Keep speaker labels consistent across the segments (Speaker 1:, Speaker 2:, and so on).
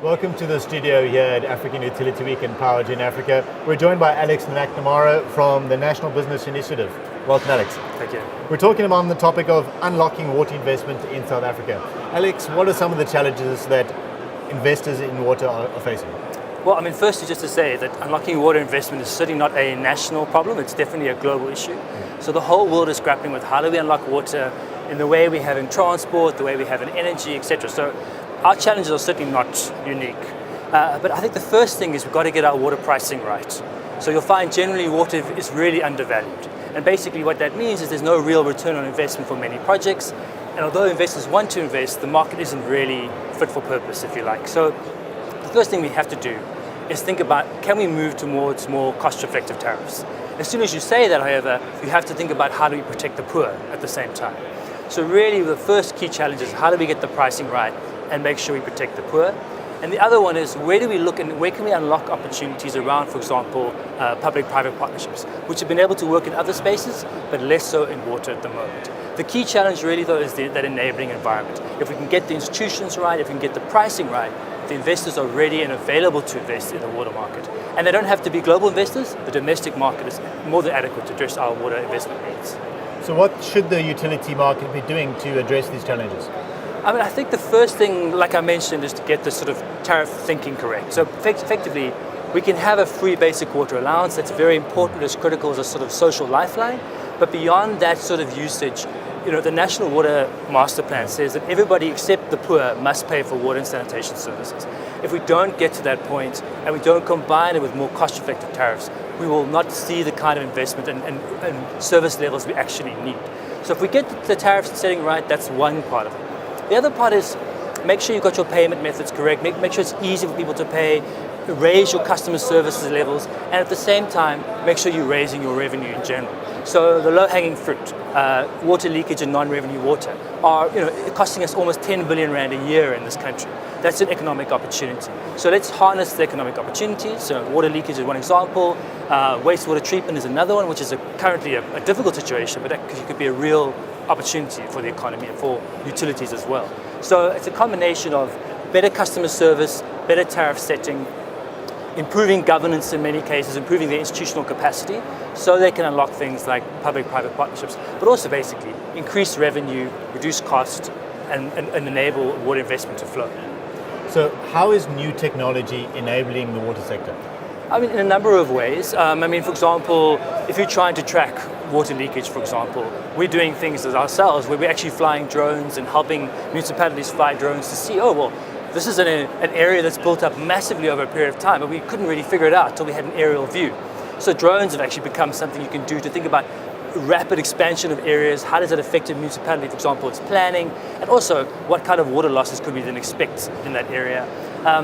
Speaker 1: Welcome to the studio here at African Utility Week in Power Gen Africa. We're joined by Alex McNamara from the National Business Initiative. Welcome, Alex.
Speaker 2: Thank you.
Speaker 1: We're talking about the topic of unlocking water investment in South Africa. Alex, what are some of the challenges that investors in water are facing?
Speaker 2: Well, firstly, just to say that unlocking water investment is certainly not a national problem. It's definitely a global issue. So the whole world is grappling with how do we unlock water in the way we have in transport, the way we have in energy, etc. So our challenges are certainly not unique. But I think the first thing is we've got to get our water pricing right. So you'll find generally water is really undervalued. And basically what that means is there's no real return on investment for many projects. And although investors want to invest, the market isn't really fit for purpose, if you like. So the first thing we have to do is think about, can we move towards more cost-effective tariffs? As soon as you say that, however, you have to think about how do we protect the poor at the same time. So really the first key challenge is how do we get the pricing right and make sure we protect the poor. And the other one is where do we look and where can we unlock opportunities around, for example, public-private partnerships, which have been able to work in other spaces, but less so in water at the moment. The key challenge really though is that enabling environment. If we can get the institutions right, if we can get the pricing right, the investors are ready and available to invest in the water market. And they don't have to be global investors. The domestic market is more than adequate to address our water investment needs.
Speaker 1: So what should the utility market be doing to address these challenges?
Speaker 2: I think the first thing, like I mentioned, is to get the sort of tariff thinking correct. So effectively, we can have a free basic water allowance that's very important, as critical as a sort of social lifeline. But beyond that sort of usage, the National Water Master Plan says that everybody except the poor must pay for water and sanitation services. If we don't get to that point and we don't combine it with more cost-effective tariffs, we will not see the kind of investment and service levels we actually need. So if we get the tariff setting right, that's one part of it. The other part is make sure you've got your payment methods correct, make sure it's easy for people to pay, raise your customer services levels, and at the same time, make sure you're raising your revenue in general. So the low-hanging fruit, water leakage and non-revenue water, are costing us almost 10 billion rand a year in this country. That's an economic opportunity. So let's harness the economic opportunities. So water leakage is one example. Wastewater treatment is another one, which is currently a difficult situation, but that could be a real opportunity for the economy and for utilities as well. So it's a combination of better customer service, better tariff setting, improving governance in many cases, improving their institutional capacity so they can unlock things like public-private partnerships, but also basically increase revenue, reduce cost, and enable water investment to flow.
Speaker 1: So how is new technology enabling the water sector?
Speaker 2: In a number of ways. For example, if you're trying to track water leakage, for example, we're doing things as ourselves where we're actually flying drones and helping municipalities fly drones to see, this is an area that's built up massively over a period of time, but we couldn't really figure it out until we had an aerial view. So drones have actually become something you can do to think about rapid expansion of areas. How does it affect a municipality, for example, its planning, and also what kind of water losses could we then expect in that area.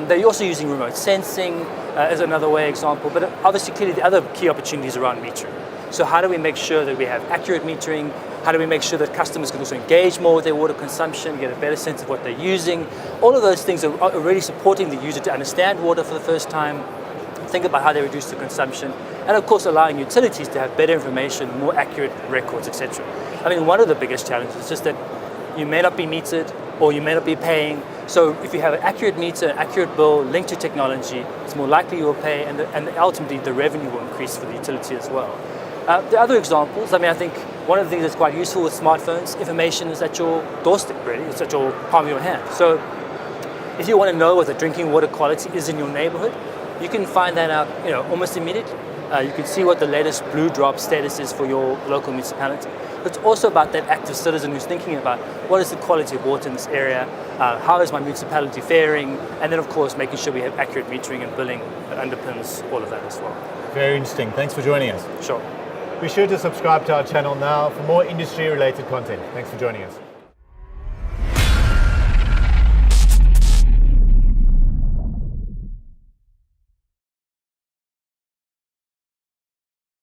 Speaker 2: They're also using remote sensing as another example, but obviously clearly the other key opportunities around metering. So how do we make sure that we have accurate metering? How do we make sure that customers can also engage more with their water consumption, get a better sense of what they're using? All of those things are really supporting the user to understand water for the first time, think about how they reduce the consumption, and of course allowing utilities to have better information, more accurate records, etc. One of the biggest challenges is just that you may not be metered or you may not be paying. So if you have an accurate meter, an accurate bill linked to technology, it's more likely you will pay, and ultimately the revenue will increase for the utility as well. The other examples, I think one of the things that's quite useful with smartphones, information is at your doorstep really, it's at your palm of your hand. So if you want to know what the drinking water quality is in your neighborhood, you can find that out almost immediately. You can see what the latest blue drop status is for your local municipality. But it's also about that active citizen who's thinking about what is the quality of water in this area, how is my municipality faring, and then of course making sure we have accurate metering and billing that underpins all of that as well.
Speaker 1: Very interesting. Thanks for joining us.
Speaker 2: Sure.
Speaker 1: Be sure to subscribe to our channel now for more industry-related content. Thanks for joining us.